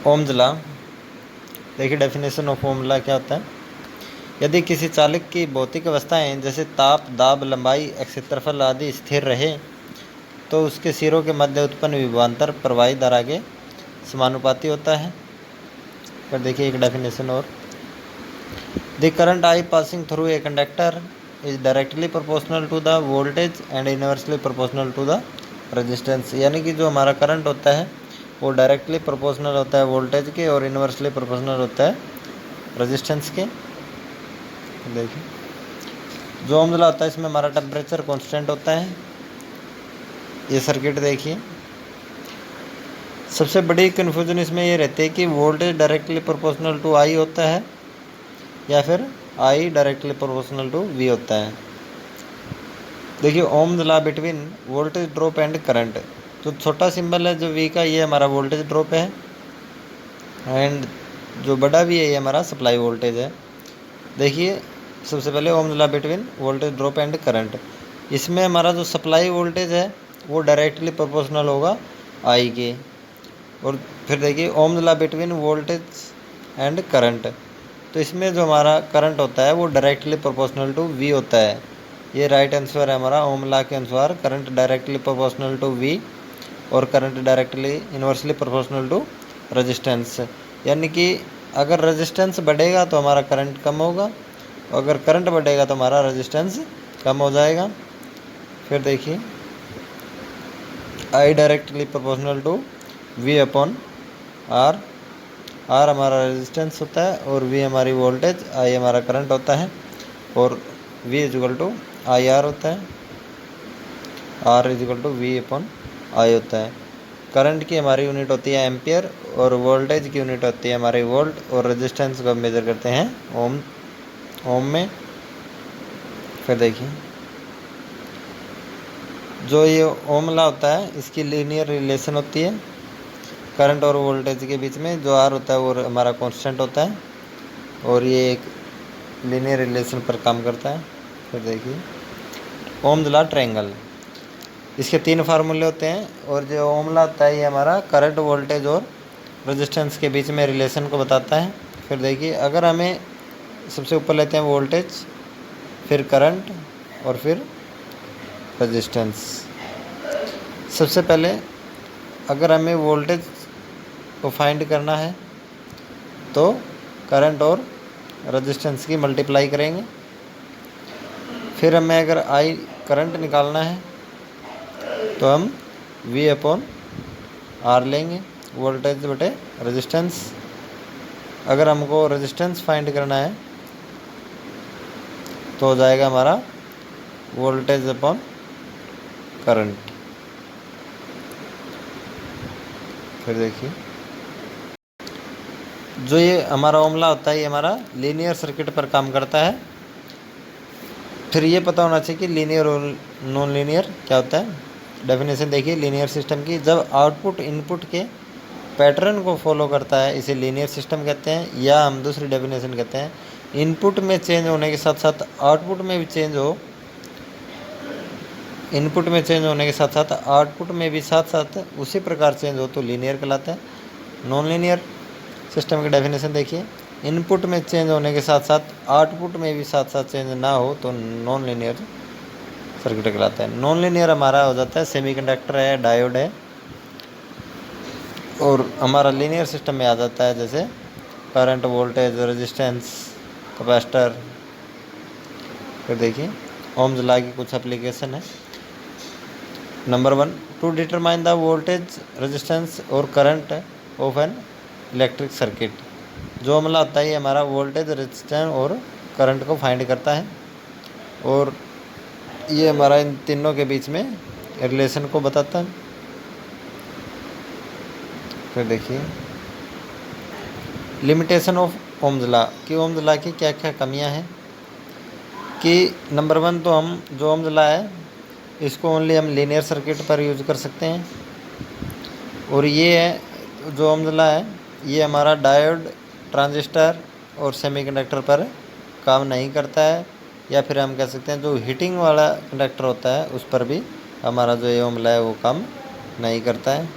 Ohm's law. देखिए definition of Om law क्या होता है। यदि किसी चालक की भौतिक अवस्थाएं जैसे ताप, दाब, लंबाई, क्षेत्रफल आदि स्थिर रहे तो उसके सिरों के मध्य उत्पन्न विभवांतर प्रवाही धारा के समानुपाती होता है। पर देखिए एक डेफिनेशन और, the current I passing through a conductor is directly proportional to the voltage and inversely proportional to the resistance. यानी कि जो हमारा करंट होता है वो डायरेक्टली प्रोपोर्शनल होता है वोल्टेज के और इनवर्सली प्रोपोर्शनल होता है रेजिस्टेंस के। देखिए जो ओम लॉ होता है इसमें हमारा टेम्परेचर कांस्टेंट होता है। ये सर्किट देखिए, सबसे बड़ी कन्फ्यूजन इसमें ये रहती है कि voltage directly proportional to I होता है या फिर I directly proportional to V होता है। देखिए Ohm's law between voltage drop and current, जो छोटा सिंबल है जो वी का ये हमारा वोल्टेज ड्रॉप है एंड जो बड़ा भी है ये हमारा सप्लाई वोल्टेज है। देखिए सबसे पहले ohms law between voltage drop and current, इसमें हमारा जो सप्लाई वोल्टेज है वो डायरेक्टली प्रोपोर्शनल होगा आई के। और फिर देखिए Ohm's law between voltage and current, तो इसमें जो हमारा करंट होता है वो डायरेक्टली प्रोपोर्शनल टू वी होता है। ये राइट आंसर है हमारा ओम लॉ के अनुसार, current directly proportional to V और current directly inversely proportional to resistance. यानी कि अगर रेजिस्टेंस बढ़ेगा तो हमारा करंट कम होगा, अगर करंट बढ़ेगा तो हमारा रेजिस्टेंस कम हो जाएगा। फिर देखिए I directly proportional to V upon R, R हमारा रेजिस्टेंस होता है और वी हमारी वोल्टेज, आई हमारा करंट होता है और V equal to I R होता है, R equal to V upon I होता है। करंट की हमारी यूनिट होती है एम्पियर और वोल्टेज की यूनिट होती है हमारी वोल्ट और रेजिस्टेंस को मेजर करते हैं ओम में। फिर देखिए जो ये ओम लॉ होता है इसकी लीनियर रिलेशन होती है करंट और वोल्टेज के बीच में, जो आर होता है वो हमारा कांस्टेंट होता है और ये एक लीनियर रिलेशन पर काम करता है। फिर देखिए ओम्स लॉ ट्रायंगल, इसके 3 फार्मूले होते हैं और जो ओम लॉ होता है ये हमारा करंट, वोल्टेज और रेजिस्टेंस के बीच में रिलेशन को बताता है। फिर देखिए अगर हमें सबसे ऊपर लेते हैं वोल्टेज, फिर करंट और फिर रेजिस्टेंस। सबसे पहले अगर हमें वोल्टेज को फाइंड करना है तो करंट और रेजिस्टेंस की मल्टीप्लाई करेंगे। फिर हमें अगर आई करंट निकालना है तो हम वी अपॉन आर लेंगे, वोल्टेज बटे रेजिस्टेंस। अगर हमको रेजिस्टेंस फाइंड करना है तो हो जाएगा हमारा वोल्टेज अपॉन करंट। फिर देखिए जो ये हमारा ओम लॉ होता है ये हमारा लीनियर सर्किट पर काम करता है। फिर ये पता होना चाहिए कि लीनियर और नॉन लीनियर क्या होता है। डेफिनेशन देखिए लीनियर सिस्टम की, जब आउटपुट इनपुट के पैटर्न को फॉलो करता है इसे लीनियर सिस्टम कहते हैं, या हम दूसरी डेफिनेशन कहते हैं इनपुट में चेंज होने के साथ साथ आउटपुट में भी चेंज हो, इनपुट में चेंज होने के साथ साथ आउटपुट में भी साथ साथ उसी प्रकार चेंज हो तो लीनियर कहलाता है। नॉन लीनियर सिस्टम की डेफिनेशन देखिए, इनपुट में चेंज होने के साथ साथ आउटपुट में भी साथ साथ चेंज ना हो तो नॉन लीनियर सर्किट कहलाता है। नॉन लीनियर हमारा हो जाता है सेमीकंडक्टर है, डायोड है, और हमारा लीनियर सिस्टम में आ जाता है जैसे करंट, वोल्टेज, रेजिस्टेंस, कैपेसिटर। फिर देखिए ओम्स लॉ की कुछ एप्लीकेशन है। Number 1, to determine the voltage, resistance और current of an electric circuit. जो ओम लॉ होता है ये हमारा वोल्टेज, रेजिस्टेंस और करंट को फाइंड करता है और ये हमारा इन तीनों के बीच में रिलेशन को बताता है। फिर देखिए लिमिटेशन ऑफ ओम्स लॉ, कि ओम्स लॉ की क्या क्या कमियां हैं। कि नंबर 1 तो हम जो ओम्स लॉ है इसको ओनली हम लीनियर सर्किट पर यूज कर सकते हैं, और ये है जो ओम्स लॉ है ये हमारा डायोड, ट्रांजिस्टर और सेमीकंडक्टर पर काम नहीं करता है, या फिर हम कह सकते हैं जो हीटिंग वाला कंडक्टर होता है उस पर भी हमारा जो ये ओम लॉ है वो काम नहीं करता है।